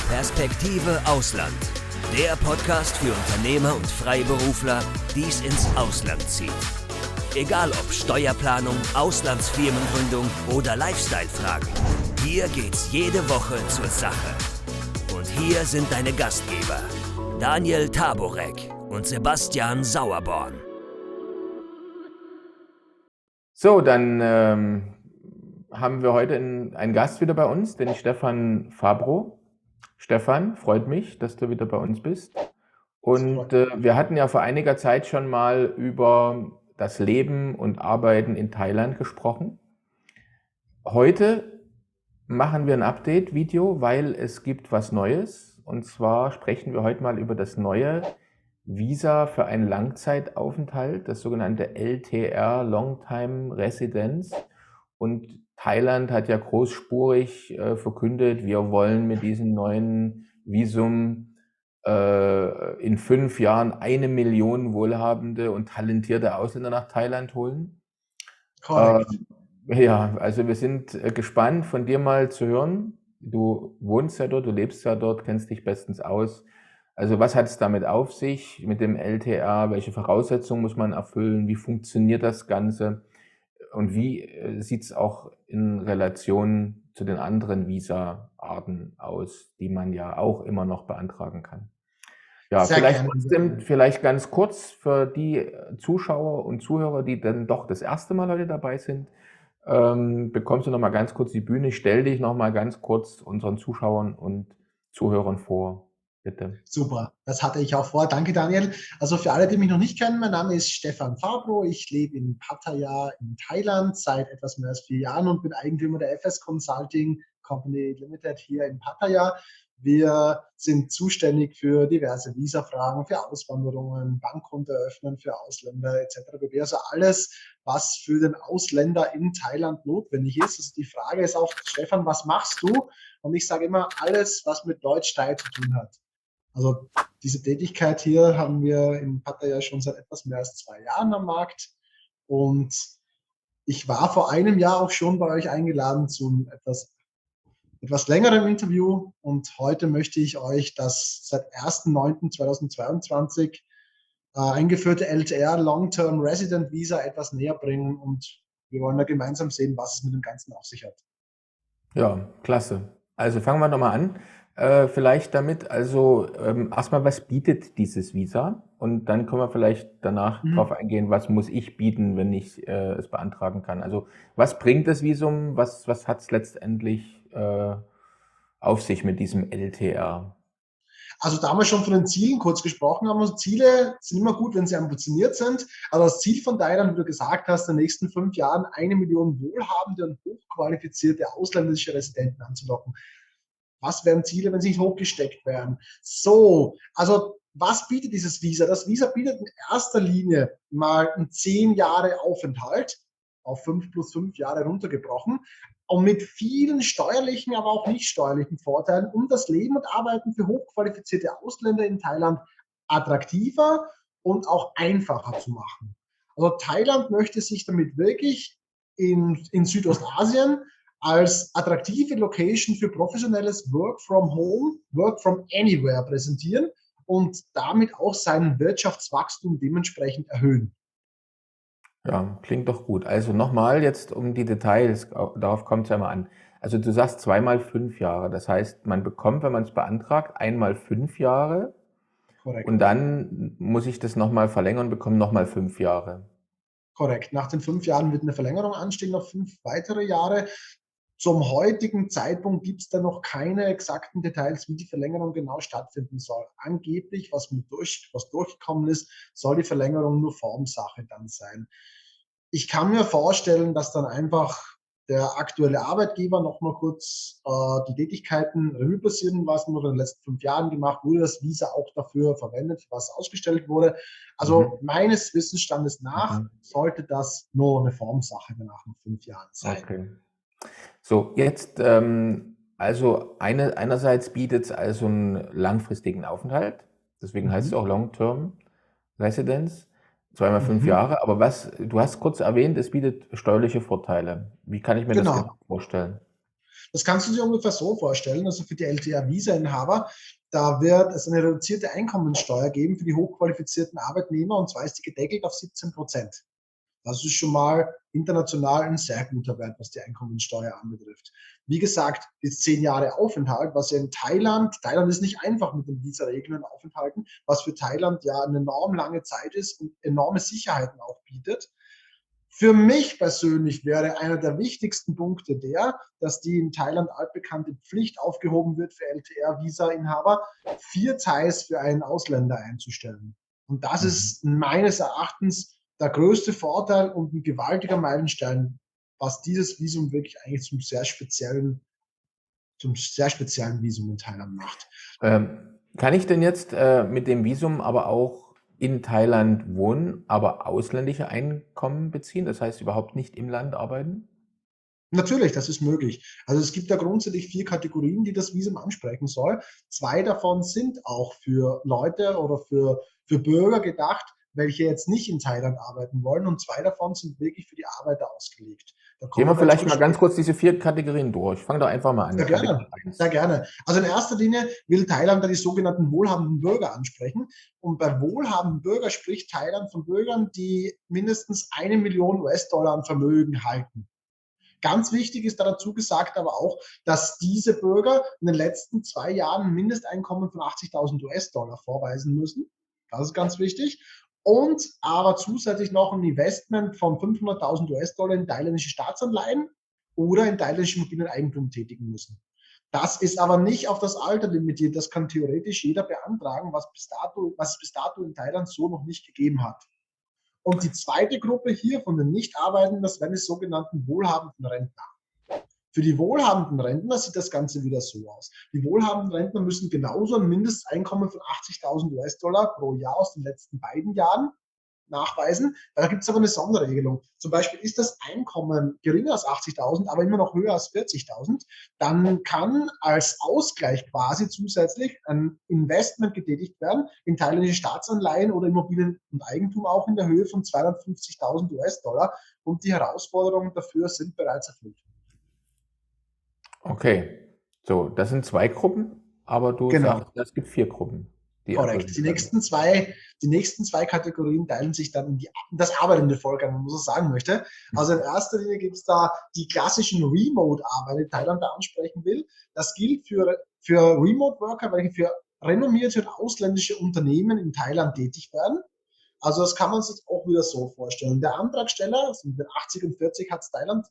Perspektive Ausland. Der Podcast für Unternehmer und Freiberufler, die es ins Ausland zieht. Egal ob Steuerplanung, Auslandsfirmengründung oder Lifestyle-Fragen. Hier geht's jede Woche zur Sache. Und hier sind deine Gastgeber, Daniel Taborek und Sebastian Sauerborn. So, dann haben wir heute einen Gast wieder bei uns, den Stefan Fabro. Stefan, freut mich, dass du wieder bei uns bist. Und wir hatten ja vor einiger Zeit schon mal über das Leben und Arbeiten in Thailand gesprochen. Heute machen wir ein Update-Video, weil es gibt was Neues. Und zwar sprechen wir heute mal über das neue Visa für einen Langzeitaufenthalt, das sogenannte LTR, Long Time Residence. Und Thailand hat ja großspurig verkündet, wir wollen mit diesem neuen Visum in 5 Jahren 1 Million wohlhabende und talentierte Ausländer nach Thailand holen. Korrekt. Ja, also wir sind gespannt, von dir mal zu hören. Du wohnst ja dort, du lebst ja dort, kennst dich bestens aus. Also was hat es damit auf sich mit dem LTR? Welche Voraussetzungen muss man erfüllen? Wie funktioniert das Ganze? Und wie sieht es auch in Relation zu den anderen Visa-Arten aus, die man ja auch immer noch beantragen kann? Ja, vielleicht ganz kurz für die Zuschauer und Zuhörer, die dann doch das erste Mal heute dabei sind, bekommst du noch mal ganz kurz die Bühne. Stell dich noch mal ganz kurz unseren Zuschauern und Zuhörern vor. Bitte. Super, das hatte ich auch vor. Danke, Daniel. Also für alle, die mich noch nicht kennen, mein Name ist Stefan Fabro. Ich lebe in Pattaya in Thailand seit etwas mehr als 4 Jahren und bin Eigentümer der FS Consulting Company Limited hier in Pattaya. Wir sind zuständig für diverse Visa-Fragen, für Auswanderungen, Bankkonto eröffnen für Ausländer etc. Also alles, was für den Ausländer in Thailand notwendig ist. Also die Frage ist auch, Stefan, was machst du? Und ich sage immer, alles, was mit Deutsch-Thai zu tun hat. Also diese Tätigkeit hier haben wir in Pattaya schon seit etwas mehr als 2 Jahren am Markt. Und ich war vor einem Jahr auch schon bei euch eingeladen zum etwas längeren Interview. Und heute möchte ich euch das seit 1.9.2022 eingeführte LTR Long-Term Resident Visa etwas näher bringen. Und wir wollen da gemeinsam sehen, was es mit dem Ganzen auf sich hat. Ja, klasse. Also fangen wir nochmal an. Vielleicht damit, also erstmal, was bietet dieses Visa? Und dann können wir vielleicht danach drauf eingehen, was muss ich bieten, wenn ich es beantragen kann. Also was bringt das Visum? Was hat es letztendlich auf sich mit diesem LTR? Also da haben wir schon von den Zielen kurz gesprochen haben. Also Ziele sind immer gut, wenn sie ambitioniert sind. Aber das Ziel von Thailand, wie du gesagt hast, in den nächsten 5 Jahren 1 Million wohlhabende und hochqualifizierte ausländische Residenten anzulocken. Was wären Ziele, wenn sie nicht hochgesteckt wären? So, also was bietet dieses Visa? Das Visa bietet in erster Linie mal einen 10 Jahre Aufenthalt, auf 5 plus 5 Jahre runtergebrochen, und mit vielen steuerlichen, aber auch nicht steuerlichen Vorteilen, um das Leben und Arbeiten für hochqualifizierte Ausländer in Thailand attraktiver und auch einfacher zu machen. Also Thailand möchte sich damit wirklich in Südostasien als attraktive Location für professionelles Work from Home, Work from Anywhere präsentieren und damit auch sein Wirtschaftswachstum dementsprechend erhöhen. Ja, klingt doch gut. Also nochmal jetzt um die Details, darauf kommt es ja mal an. Also du sagst 2 mal 5 Jahre, das heißt, man bekommt, wenn man es beantragt, 1 mal 5 Jahre. Korrekt. Und dann muss ich das nochmal verlängern und bekomme nochmal 5 Jahre. Korrekt. Nach den 5 Jahren wird eine Verlängerung anstehen, noch 5 weitere Jahre. Zum heutigen Zeitpunkt gibt es da noch keine exakten Details, wie die Verlängerung genau stattfinden soll. Angeblich, was durchgekommen ist, soll die Verlängerung nur Formsache dann sein. Ich kann mir vorstellen, dass dann einfach der aktuelle Arbeitgeber nochmal kurz die Tätigkeiten Revue passieren lassen wurde in den letzten 5 Jahren gemacht, wurde das Visa auch dafür verwendet, was ausgestellt wurde. Also meines Wissensstandes nach sollte das nur eine Formsache danach nach 5 Jahren sein. Okay. So, jetzt, also einerseits bietet es also einen langfristigen Aufenthalt, deswegen heißt es auch Long-Term Residence, 2 mal 5 Jahre, aber du hast kurz erwähnt, es bietet steuerliche Vorteile. Wie kann ich mir das genau vorstellen? Das kannst du dir ungefähr so vorstellen, also für die LTA-Visa-Inhaber, da wird es eine reduzierte Einkommensteuer geben für die hochqualifizierten Arbeitnehmer, und zwar ist die gedeckelt auf 17%. Das ist schon mal international ein sehr guter Wert, was die Einkommensteuer anbetrifft. Wie gesagt, jetzt 10 Jahre Aufenthalt, was ja in Thailand ist nicht einfach mit den Visa-Regeln aufenthalten, was für Thailand ja eine enorm lange Zeit ist und enorme Sicherheiten auch bietet. Für mich persönlich wäre einer der wichtigsten Punkte der, dass die in Thailand altbekannte Pflicht aufgehoben wird für LTR-Visa-Inhaber, 4 Thais für einen Ausländer einzustellen. Und das ist meines Erachtens der größte Vorteil und ein gewaltiger Meilenstein, was dieses Visum wirklich eigentlich zum sehr speziellen Visum in Thailand macht. Kann ich denn jetzt mit dem Visum aber auch in Thailand wohnen, aber ausländische Einkommen beziehen? Das heißt, überhaupt nicht im Land arbeiten? Natürlich, das ist möglich. Also es gibt da grundsätzlich 4 Kategorien, die das Visum ansprechen soll. 2 davon sind auch für Leute oder für Bürger gedacht, welche jetzt nicht in Thailand arbeiten wollen, und 2 davon sind wirklich für die Arbeiter ausgelegt. Gehen wir vielleicht mal ganz kurz diese 4 Kategorien durch. Fang doch einfach mal an. Sehr gerne, sehr gerne. Also in erster Linie will Thailand da die sogenannten wohlhabenden Bürger ansprechen. Und bei wohlhabenden Bürgern spricht Thailand von Bürgern, die mindestens 1 Million US-Dollar an Vermögen halten. Ganz wichtig ist da dazu gesagt aber auch, dass diese Bürger in den letzten 2 Jahren ein Mindesteinkommen von 80.000 US-Dollar vorweisen müssen. Das ist ganz wichtig. Und aber zusätzlich noch ein Investment von 500.000 US-Dollar in thailändische Staatsanleihen oder in thailändische Immobilieneigentum tätigen müssen. Das ist aber nicht auf das Alter limitiert. Das kann theoretisch jeder beantragen, was es bis dato in Thailand so noch nicht gegeben hat. Und die zweite Gruppe hier von den Nichtarbeitenden, das wären die sogenannten wohlhabenden Rentner. Für die wohlhabenden Rentner sieht das Ganze wieder so aus. Die wohlhabenden Rentner müssen genauso ein Mindesteinkommen von 80.000 US-Dollar pro Jahr aus den letzten beiden Jahren nachweisen. Da gibt es aber eine Sonderregelung. Zum Beispiel ist das Einkommen geringer als 80.000, aber immer noch höher als 40.000, dann kann als Ausgleich quasi zusätzlich ein Investment getätigt werden in thailändische Staatsanleihen oder Immobilien und Eigentum auch in der Höhe von 250.000 US-Dollar, und die Herausforderungen dafür sind bereits erfüllt. Okay, so, das sind 2 Gruppen, aber du sagst, es gibt 4 Gruppen. Korrekt. Die nächsten zwei Kategorien teilen sich dann in das arbeitende Volk, wenn man so sagen möchte. Also in erster Linie gibt es da die klassischen Remote-Arbeit, die Thailand da ansprechen will. Das gilt für Remote-Worker, welche für renommierte und ausländische Unternehmen in Thailand tätig werden. Also das kann man sich auch wieder so vorstellen. Der Antragsteller, also mit den 80 und 40 hat Thailand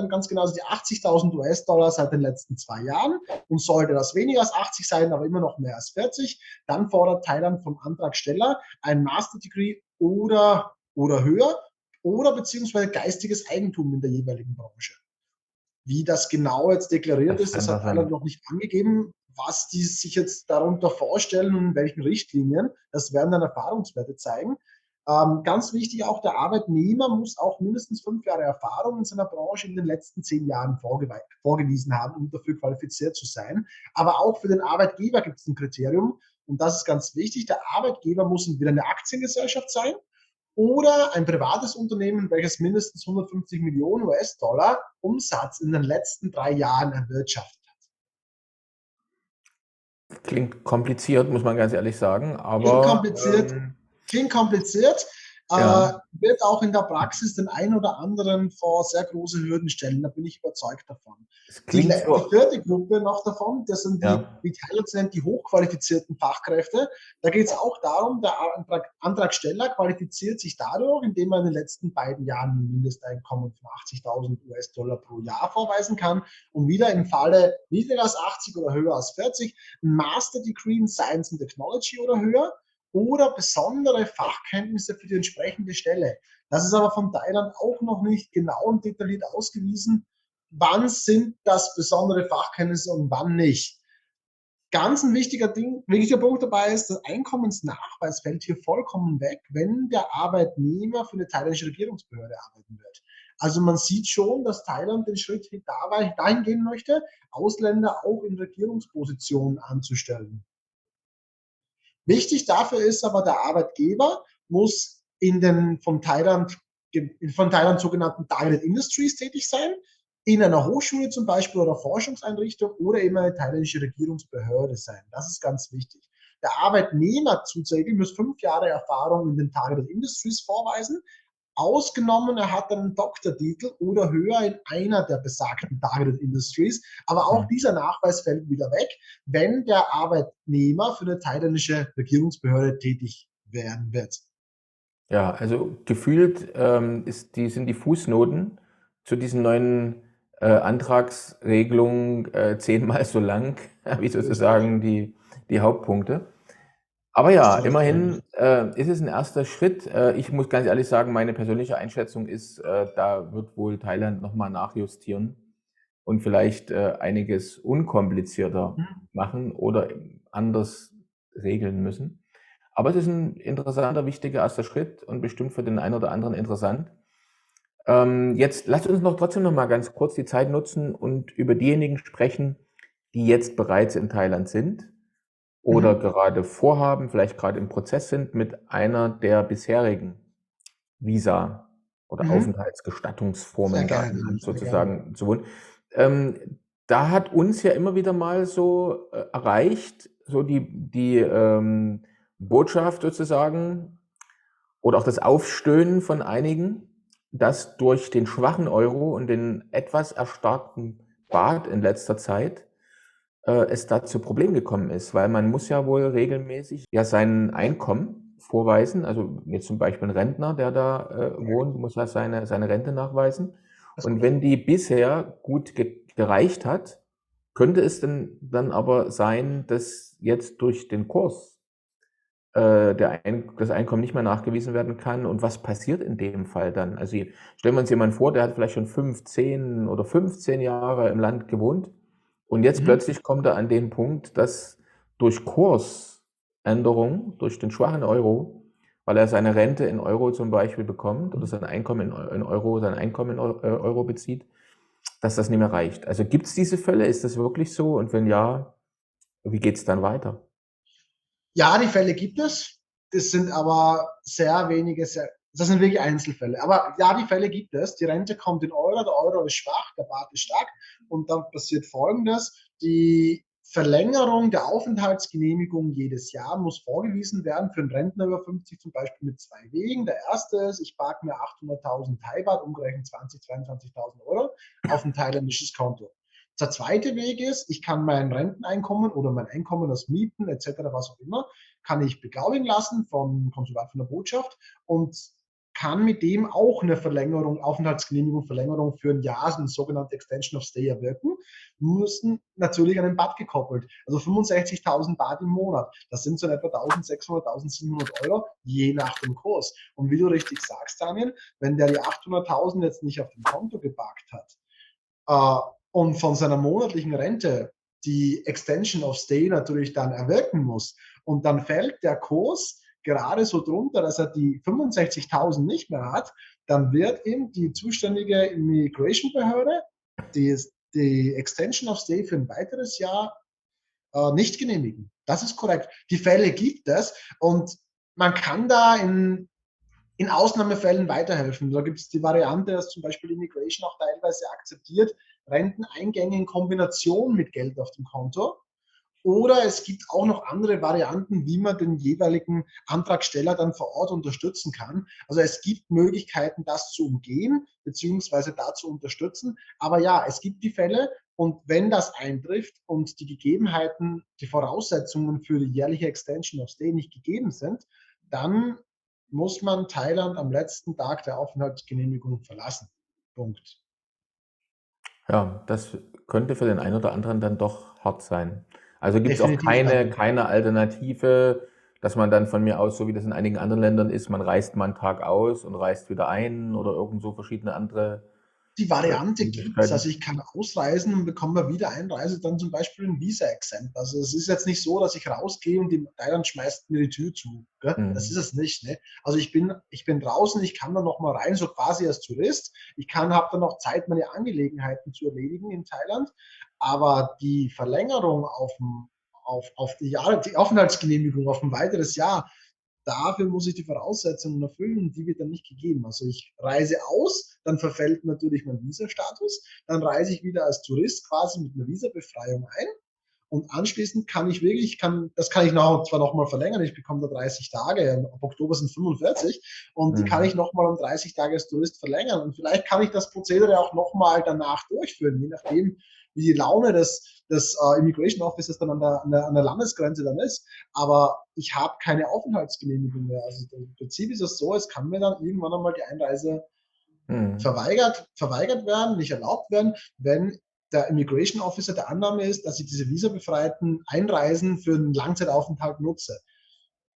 ganz genau die 80.000 US-Dollar seit den letzten 2 Jahren, und sollte das weniger als 80 sein, aber immer noch mehr als 40, dann fordert Thailand vom Antragsteller ein Master Degree oder höher oder beziehungsweise geistiges Eigentum in der jeweiligen Branche. Wie das genau jetzt deklariert ist, das hat Thailand noch nicht angegeben, was die sich jetzt darunter vorstellen und in welchen Richtlinien. Das werden dann Erfahrungswerte zeigen. Ganz wichtig auch, der Arbeitnehmer muss auch mindestens 5 Jahre Erfahrung in seiner Branche in den letzten 10 Jahren vorgewiesen haben, um dafür qualifiziert zu sein. Aber auch für den Arbeitgeber gibt es ein Kriterium, und das ist ganz wichtig. Der Arbeitgeber muss entweder eine Aktiengesellschaft sein oder ein privates Unternehmen, welches mindestens 150 Millionen US-Dollar Umsatz in den letzten 3 Jahren erwirtschaftet hat. Klingt kompliziert, muss man ganz ehrlich sagen, aber klingt kompliziert, wird auch in der Praxis den einen oder anderen vor sehr große Hürden stellen, da bin ich überzeugt davon. Die 4. Gruppe noch davon, das sind wie Thailand nennt, die hochqualifizierten Fachkräfte. Da geht es auch darum, der Antragsteller qualifiziert sich dadurch, indem er in den letzten beiden Jahren ein Mindesteinkommen von 80.000 US-Dollar pro Jahr vorweisen kann und wieder im Falle niedriger als 80 oder höher als 40 ein Master Degree in Science and Technology oder höher oder besondere Fachkenntnisse für die entsprechende Stelle. Das ist aber von Thailand auch noch nicht genau und detailliert ausgewiesen, wann sind das besondere Fachkenntnisse und wann nicht. Ganz ein wichtiger Punkt dabei ist, der Einkommensnachweis fällt hier vollkommen weg, wenn der Arbeitnehmer für eine thailändische Regierungsbehörde arbeiten wird. Also man sieht schon, dass Thailand den Schritt dahin gehen möchte, Ausländer auch in Regierungspositionen anzustellen. Wichtig dafür ist aber, der Arbeitgeber muss in den von Thailand sogenannten Targeted Industries tätig sein. in einer Hochschule zum Beispiel oder Forschungseinrichtung oder eben eine thailändische Regierungsbehörde sein. Das ist ganz wichtig. Der Arbeitnehmer zusätzlich muss 5 Jahre Erfahrung in den Target Industries vorweisen. Ausgenommen, er hat einen Doktortitel oder höher in einer der besagten Target Industries. Aber auch dieser Nachweis fällt wieder weg, wenn der Arbeitnehmer für eine thailändische Regierungsbehörde tätig werden wird. Ja, also gefühlt sind die Fußnoten zu diesen neuen Antragsregelungen 10-mal so lang wie sozusagen die Hauptpunkte. Aber ja, immerhin ist es ein erster Schritt. Ich muss ganz ehrlich sagen, meine persönliche Einschätzung ist, da wird wohl Thailand nochmal nachjustieren und vielleicht einiges unkomplizierter machen oder anders regeln müssen. Aber es ist ein interessanter, wichtiger erster Schritt und bestimmt für den einen oder anderen interessant. Jetzt lasst uns trotzdem noch mal ganz kurz die Zeit nutzen und über diejenigen sprechen, die jetzt bereits in Thailand sind oder gerade vorhaben, vielleicht gerade im Prozess sind, mit einer der bisherigen Visa- oder Aufenthaltsgestattungsformen da im Land sozusagen zu wohnen. Da hat uns ja immer wieder mal so erreicht, so die Botschaft sozusagen oder auch das Aufstöhnen von einigen, dass durch den schwachen Euro und den etwas erstarkten Baht in letzter Zeit es da zu Problemen gekommen ist, weil man muss ja wohl regelmäßig ja sein Einkommen vorweisen, also jetzt zum Beispiel ein Rentner, der da wohnt, muss ja seine Rente nachweisen. Und wenn die bisher gut gereicht hat, könnte es dann aber sein, dass jetzt durch den Kurs das Einkommen nicht mehr nachgewiesen werden kann. Und was passiert in dem Fall dann? Also stellen wir uns jemanden vor, der hat vielleicht schon 15 oder 15 Jahre im Land gewohnt und jetzt plötzlich kommt er an den Punkt, dass durch Kursänderung, durch den schwachen Euro, weil er seine Rente in Euro zum Beispiel bekommt oder sein Einkommen in Euro bezieht, dass das nicht mehr reicht. Also gibt es diese Fälle? Ist das wirklich so? Und wenn ja, wie geht es dann weiter? Ja, die Fälle gibt es. Das sind aber sehr wenige, das sind wirklich Einzelfälle. Aber ja, die Fälle gibt es. Die Rente kommt in Euro, der Euro ist schwach, der Baht ist stark. Und dann passiert Folgendes. Die Verlängerung der Aufenthaltsgenehmigung jedes Jahr muss vorgewiesen werden für einen Rentner über 50 zum Beispiel mit 2 Wegen. Der erste ist, ich parke mir 800.000 Thai-Baht, umgerechnet 20.000, 22.000 Euro, auf ein thailändisches Konto. Der zweite Weg ist, ich kann mein Renteneinkommen oder mein Einkommen aus Mieten etc., was auch immer, kann ich beglaubigen lassen vom Konsulat, von der Botschaft und kann mit dem auch eine Verlängerung, Aufenthaltsgenehmigung, Verlängerung für ein Jahr, eine sogenannte Extension of Stay erwirken, müssen natürlich an den Baht gekoppelt. Also 65.000 Baht im Monat. Das sind so in etwa 1.600, 1.700 Euro, je nach dem Kurs. Und wie du richtig sagst, Daniel, wenn der die 800.000 jetzt nicht auf dem Konto geparkt hat, und von seiner monatlichen Rente die Extension of Stay natürlich dann erwirken muss und dann fällt der Kurs gerade so drunter, dass er die 65.000 nicht mehr hat, dann wird ihm die zuständige Immigration-Behörde die Extension of Stay für ein weiteres Jahr nicht genehmigen. Das ist korrekt. Die Fälle gibt es und man kann da in Ausnahmefällen weiterhelfen. Da gibt es die Variante, dass zum Beispiel Immigration auch teilweise akzeptiert, Renteneingänge in Kombination mit Geld auf dem Konto. Oder es gibt auch noch andere Varianten, wie man den jeweiligen Antragsteller dann vor Ort unterstützen kann. Also es gibt Möglichkeiten, das zu umgehen, beziehungsweise da zu unterstützen. Aber ja, es gibt die Fälle und wenn das eintrifft und die Gegebenheiten, die Voraussetzungen für die jährliche Extension of Stay nicht gegeben sind, dann muss man Thailand am letzten Tag der Aufenthaltsgenehmigung verlassen. Punkt. Ja, das könnte für den einen oder anderen dann doch hart sein. Also gibt es auch keine Alternative, dass man dann von mir aus, so wie das in einigen anderen Ländern ist, man reist mal einen Tag aus und reist wieder ein oder irgend so verschiedene andere Die Variante gibt es. Also ich kann ausreisen und bekomme mal wieder Einreise, dann zum Beispiel ein Visa-Exempt. Also es ist jetzt nicht so, dass ich rausgehe und die Thailand schmeißt mir die Tür zu. Das ist es nicht. Ne? Also ich bin draußen, ich kann da noch mal rein, so quasi als Tourist. Ich habe dann noch Zeit, meine Angelegenheiten zu erledigen in Thailand. Aber die Verlängerung auf die Aufenthaltsgenehmigung auf ein weiteres Jahr, dafür muss ich die Voraussetzungen erfüllen und die wird dann nicht gegeben. Also ich reise aus, dann verfällt natürlich mein Visastatus, dann reise ich wieder als Tourist quasi mit einer Visabefreiung ein. Und anschließend kann ich wirklich, das kann ich zwar nochmal verlängern, ich bekomme da 30 Tage, ab Oktober sind 45 und die kann ich nochmal um 30 Tage als Tourist verlängern. Und vielleicht kann ich das Prozedere auch nochmal danach durchführen, je nachdem, wie die Laune des Immigration Officers dann an der Landesgrenze dann ist. Aber ich habe keine Aufenthaltsgenehmigung mehr. Also im Prinzip ist es so, es kann mir dann irgendwann einmal die Einreise verweigert werden, nicht erlaubt werden, wenn der Immigration Officer der Annahme ist, dass ich diese visabefreiten Einreisen für einen Langzeitaufenthalt nutze.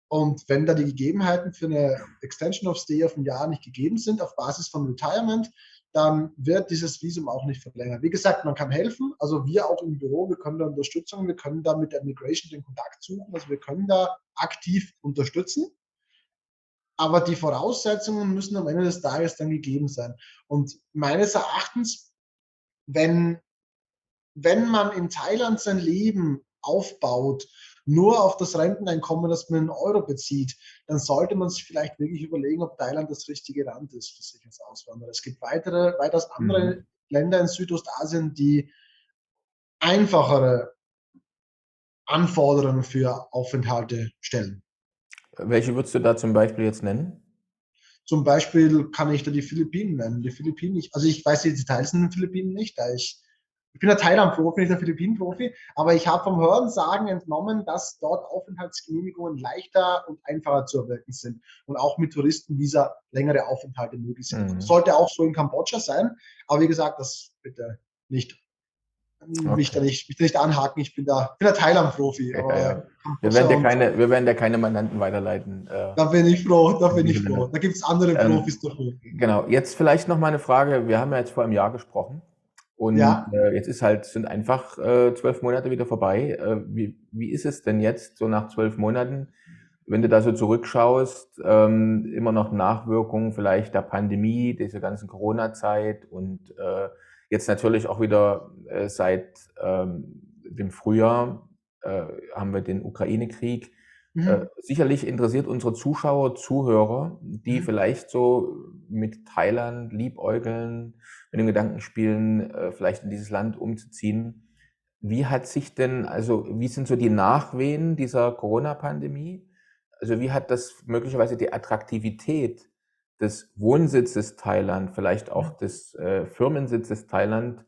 Und wenn da die Gegebenheiten für eine Extension of Stay auf ein Jahr nicht gegeben sind, auf Basis von Retirement, dann wird dieses Visum auch nicht verlängert. Wie gesagt, man kann helfen, also wir auch im Büro, wir können da Unterstützung, wir können da mit der Immigration den Kontakt suchen, also wir können da aktiv unterstützen. Aber die Voraussetzungen müssen am Ende des Tages dann gegeben sein. Und meines Erachtens, wenn man in Thailand sein Leben aufbaut, nur auf das Renteneinkommen, das man in Euro bezieht, dann sollte man sich vielleicht wirklich überlegen, ob Thailand das richtige Land ist für sich als Auswanderer. Es gibt weitaus andere Länder in Südostasien, die einfachere Anforderungen für Aufenthalte stellen. Welche würdest du da zum Beispiel jetzt nennen? Zum Beispiel kann ich da die Philippinen nennen. Die Philippinen nicht, also ich weiß die Details in den Philippinen nicht, da ich bin ein Thailand-Profi, nicht ein Philippinen-Profi, aber ich habe vom Hörensagen entnommen, dass dort Aufenthaltsgenehmigungen leichter und einfacher zu erwirken sind und auch mit Touristenvisa längere Aufenthalte möglich sind. Sollte auch so in Kambodscha sein, aber wie gesagt, das bitte nicht. Mich da nicht anhaken, ich bin der Thailand-Profi. Ja. Wir werden dir keine Mandanten weiterleiten. Da bin ich froh. Da gibt es andere Profis dafür. Genau, jetzt vielleicht noch mal eine Frage. Wir haben ja jetzt vor einem Jahr gesprochen und jetzt sind einfach 12 Monate wieder vorbei. Wie ist es denn jetzt so nach 12 Monaten, wenn du da so zurückschaust, immer noch Nachwirkungen vielleicht der Pandemie, diese ganzen Corona-Zeit und jetzt natürlich auch wieder seit dem Frühjahr haben wir den Ukraine-Krieg. Sicherlich interessiert unsere Zuschauer, Zuhörer, die vielleicht so mit Thailand liebäugeln, mit dem Gedanken spielen, vielleicht in dieses Land umzuziehen. Wie sind so die Nachwehen dieser Corona-Pandemie? Also wie hat das möglicherweise die Attraktivität des Wohnsitzes Thailand, vielleicht auch des Firmensitzes Thailand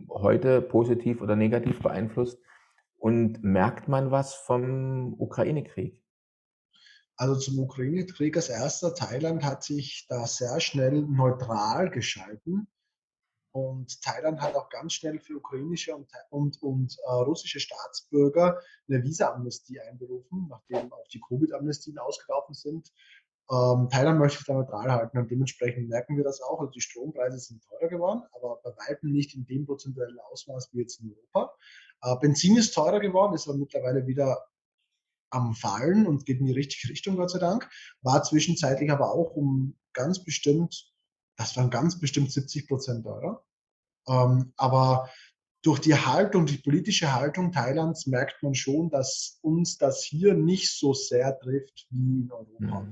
heute positiv oder negativ beeinflusst? Und merkt man was vom Ukraine-Krieg? Also zum Ukraine-Krieg als erster, Thailand hat sich da sehr schnell neutral geschalten. Und Thailand hat auch ganz schnell für ukrainische und russische Staatsbürger eine Visa-Amnestie einberufen, nachdem auch die Covid-Amnestien ausgelaufen sind. Thailand möchte sich da neutral halten und dementsprechend merken wir das auch. Also die Strompreise sind teurer geworden, aber bei weitem nicht in dem prozentuellen Ausmaß wie jetzt in Europa. Benzin ist teurer geworden, ist aber mittlerweile wieder am Fallen und geht in die richtige Richtung, Gott sei Dank. War zwischenzeitlich aber auch das waren ganz bestimmt 70% teurer. Aber durch die Haltung, die politische Haltung Thailands merkt man schon, dass uns das hier nicht so sehr trifft wie in Europa.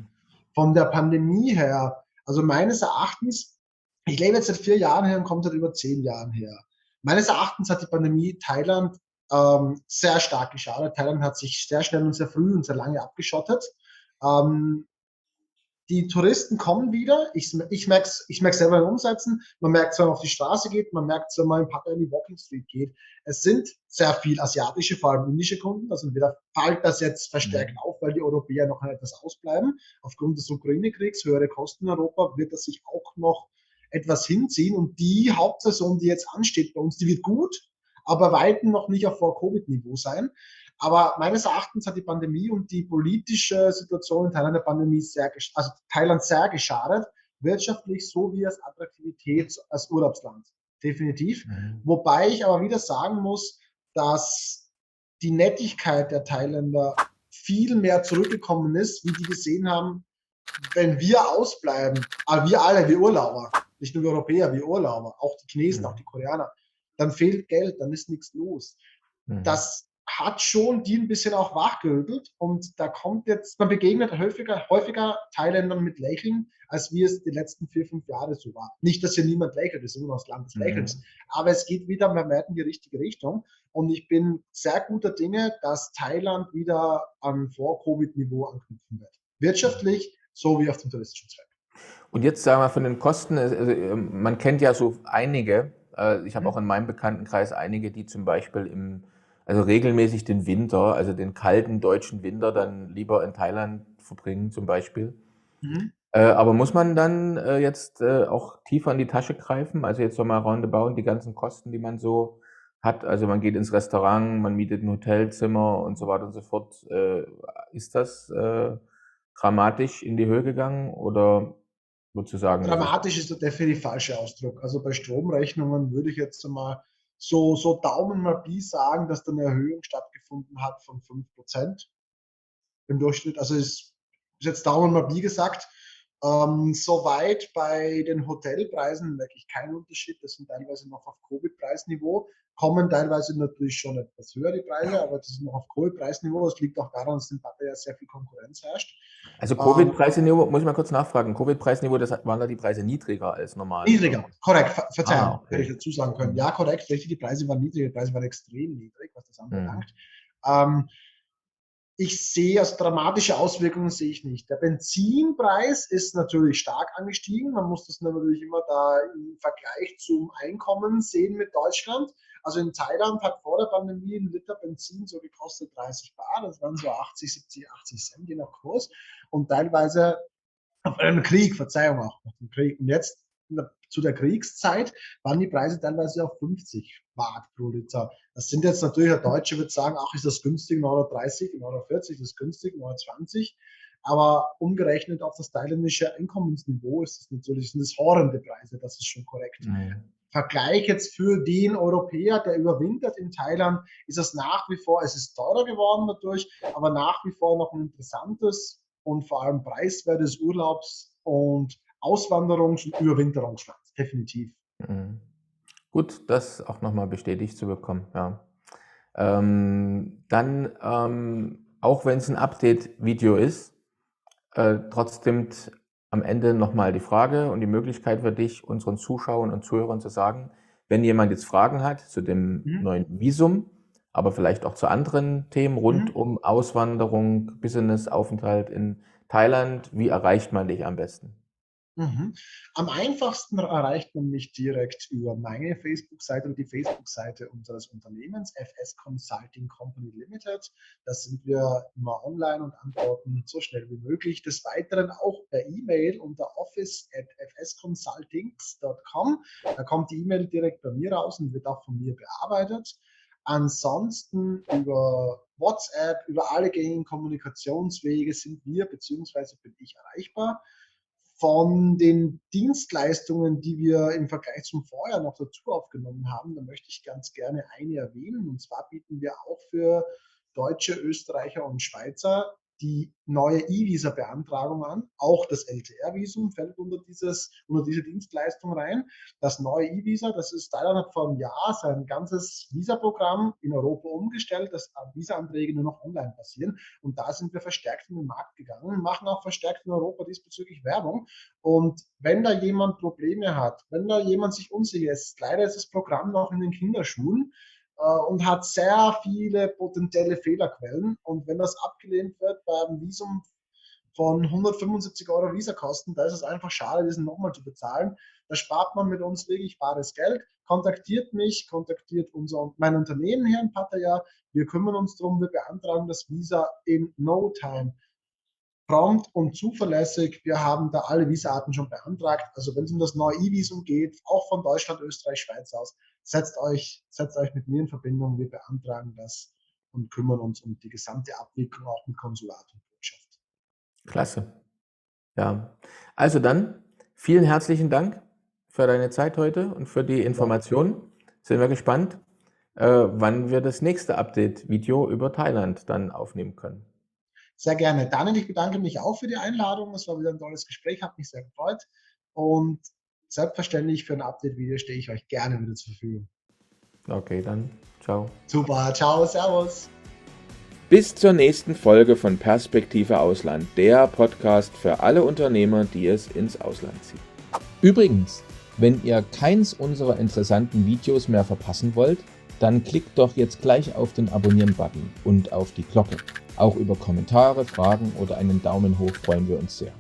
Von der Pandemie her, also meines Erachtens, ich lebe jetzt seit 4 Jahren her und komme seit über 10 Jahren her. Meines Erachtens hat die Pandemie Thailand sehr stark geschadet. Thailand hat sich sehr schnell und sehr früh und sehr lange abgeschottet. Die Touristen kommen wieder. Ich merke es selber im Umsetzen. Man merkt es, wenn man auf die Straße geht. Man merkt es, wenn man in Pattaya in die Walking Street geht. Es sind sehr viel asiatische, vor allem indische Kunden. Also entweder fällt das jetzt verstärkt auf, weil die Europäer noch etwas ausbleiben. Aufgrund des Ukraine-Kriegs, höhere Kosten in Europa, wird das sich auch noch etwas hinziehen. Und die Hauptsaison, die jetzt ansteht bei uns, die wird gut, aber weitem noch nicht auf Vor-Covid-Niveau sein. Aber meines Erachtens hat die Pandemie und die politische Situation in Thailand der Pandemie Thailand sehr geschadet, wirtschaftlich sowie als Attraktivität als Urlaubsland. Definitiv. Wobei ich aber wieder sagen muss, dass die Nettigkeit der Thailänder viel mehr zurückgekommen ist, wie die gesehen haben, wenn wir ausbleiben, aber wir alle, wir Urlauber, nicht nur wir Europäer, wir Urlauber, auch die Chinesen, auch die Koreaner, dann fehlt Geld, dann ist nichts los. Das hat schon die ein bisschen auch wachgerüttelt und da kommt jetzt, man begegnet häufiger Thailändern mit Lächeln, als wie es die letzten 4, 5 Jahre so war. Nicht, dass hier niemand lächelt, das ist immer noch das Land des Lächelns, aber es geht wieder, wir merken, die richtige Richtung und ich bin sehr guter Dinge, dass Thailand wieder an Vor-Covid-Niveau anknüpfen wird. Wirtschaftlich sowie auf dem touristischen Zweig. Und jetzt sagen wir von den Kosten, man kennt ja so einige, ich habe auch in meinem Bekanntenkreis einige, die zum Beispiel also regelmäßig den Winter, also den kalten deutschen Winter dann lieber in Thailand verbringen zum Beispiel. Aber muss man dann jetzt auch tiefer in die Tasche greifen? Also jetzt nochmal roundabout die ganzen Kosten, die man so hat. Also man geht ins Restaurant, man mietet ein Hotelzimmer und so weiter und so fort. Ist das dramatisch in die Höhe gegangen oder würdest du sagen? Dramatisch ist der definitiv falsche Ausdruck. Also bei Stromrechnungen würde ich jetzt mal so Daumen mal Pi sagen, dass da eine Erhöhung stattgefunden hat von 5% im Durchschnitt. Also ist jetzt Daumen mal Pi gesagt. Soweit bei den Hotelpreisen merke ich keinen Unterschied. Das sind teilweise noch auf Covid-Preisniveau, kommen teilweise natürlich schon etwas höher die Preise, aber das ist noch auf Covid-Preisniveau. Das liegt auch daran, dass in Pattaya sehr viel Konkurrenz herrscht. Also Covid-Preisniveau, muss ich mal kurz nachfragen, Covid-Preisniveau, waren da die Preise niedriger als normal? Niedriger, korrekt, Verzeihung, okay. hätte ich dazu sagen können. Ja, korrekt, richtig, die Preise waren niedrig, die Preise waren extrem niedrig, was das anbelangt. Ich sehe, also dramatische Auswirkungen sehe ich nicht. Der Benzinpreis ist natürlich stark angestiegen. Man muss das natürlich immer da im Vergleich zum Einkommen sehen mit Deutschland. Also in Thailand hat vor der Pandemie ein Liter Benzin so gekostet 30 Baht. Das waren so 80, 70, 80 Cent je nach Kurs. Und teilweise auf einem Krieg, Verzeihung auch, nach dem Krieg. Und jetzt zu der Kriegszeit waren die Preise teilweise auf 50 Baht pro Liter. Das sind jetzt natürlich, der Deutsche wird sagen, ach, ist das günstig, 9,30 €, 9,40 €, das ist günstig, 9,20 €. Aber umgerechnet auf das thailändische Einkommensniveau ist das natürlich, sind das horrende Preise, das ist schon korrekt. Vergleich jetzt für den Europäer, der überwintert in Thailand, ist das nach wie vor, es ist teurer geworden dadurch, aber nach wie vor noch ein interessantes und vor allem preiswertes Urlaubs- und Auswanderungs- und Überwinterungsland, definitiv. Gut, das auch nochmal bestätigt zu bekommen, ja. Dann, auch wenn es ein Update-Video ist, trotzdem am Ende nochmal die Frage und die Möglichkeit für dich, unseren Zuschauern und Zuhörern zu sagen, wenn jemand jetzt Fragen hat zu dem neuen Visum, aber vielleicht auch zu anderen Themen rund um Auswanderung, Business-Aufenthalt in Thailand, wie erreicht man dich am besten? Am einfachsten erreicht man mich direkt über meine Facebook-Seite und die Facebook-Seite unseres Unternehmens, FS Consulting Company Limited. Da sind wir immer online und antworten so schnell wie möglich. Des Weiteren auch per E-Mail unter office@fsconsultings.com. Da kommt die E-Mail direkt bei mir raus und wird auch von mir bearbeitet. Ansonsten über WhatsApp, über alle gängigen Kommunikationswege sind wir bzw. bin ich erreichbar. Von den Dienstleistungen, die wir im Vergleich zum Vorjahr noch dazu aufgenommen haben, da möchte ich ganz gerne eine erwähnen. Und zwar bieten wir auch für Deutsche, Österreicher und Schweizer die neue E-Visa-Beantragung an. Auch das LTR-Visum fällt unter diese Dienstleistung rein. Das neue E-Visa, das ist Thailand hat vor einem Jahr sein ganzes Visa-Programm in Europa umgestellt, dass Visa-Anträge nur noch online passieren. Und da sind wir verstärkt in den Markt gegangen, machen auch verstärkt in Europa diesbezüglich Werbung. Und wenn da jemand Probleme hat, wenn da jemand sich unsicher ist, leider ist das Programm noch in den Kinderschuhen, und hat sehr viele potenzielle Fehlerquellen. Und wenn das abgelehnt wird beim Visum von 175 € Visakosten, da ist es einfach schade, diesen nochmal zu bezahlen. Da spart man mit uns wirklich bares Geld. Kontaktiert mich, kontaktiert mein Unternehmen hier in Pattaya. Wir kümmern uns darum, wir beantragen das Visa in no time. Prompt und zuverlässig. Wir haben da alle Visa-Arten schon beantragt. Also wenn es um das neue E-Visum geht, auch von Deutschland, Österreich, Schweiz aus, setzt euch mit mir in Verbindung. Wir beantragen das und kümmern uns um die gesamte Abwicklung, auch mit Konsulat und Botschaft. Klasse. Ja, also dann vielen herzlichen Dank für deine Zeit heute und für die Informationen. Sind wir gespannt, wann wir das nächste Update-Video über Thailand dann aufnehmen können. Sehr gerne. Daniel, ich bedanke mich auch für die Einladung. Es war wieder ein tolles Gespräch, hat mich sehr gefreut. Und selbstverständlich für ein Update-Video stehe ich euch gerne wieder zur Verfügung. Okay, dann ciao. Super, ciao, servus. Bis zur nächsten Folge von Perspektive Ausland, der Podcast für alle Unternehmer, die es ins Ausland ziehen. Übrigens, wenn ihr keins unserer interessanten Videos mehr verpassen wollt, dann klickt doch jetzt gleich auf den Abonnieren-Button und auf die Glocke. Auch über Kommentare, Fragen oder einen Daumen hoch freuen wir uns sehr.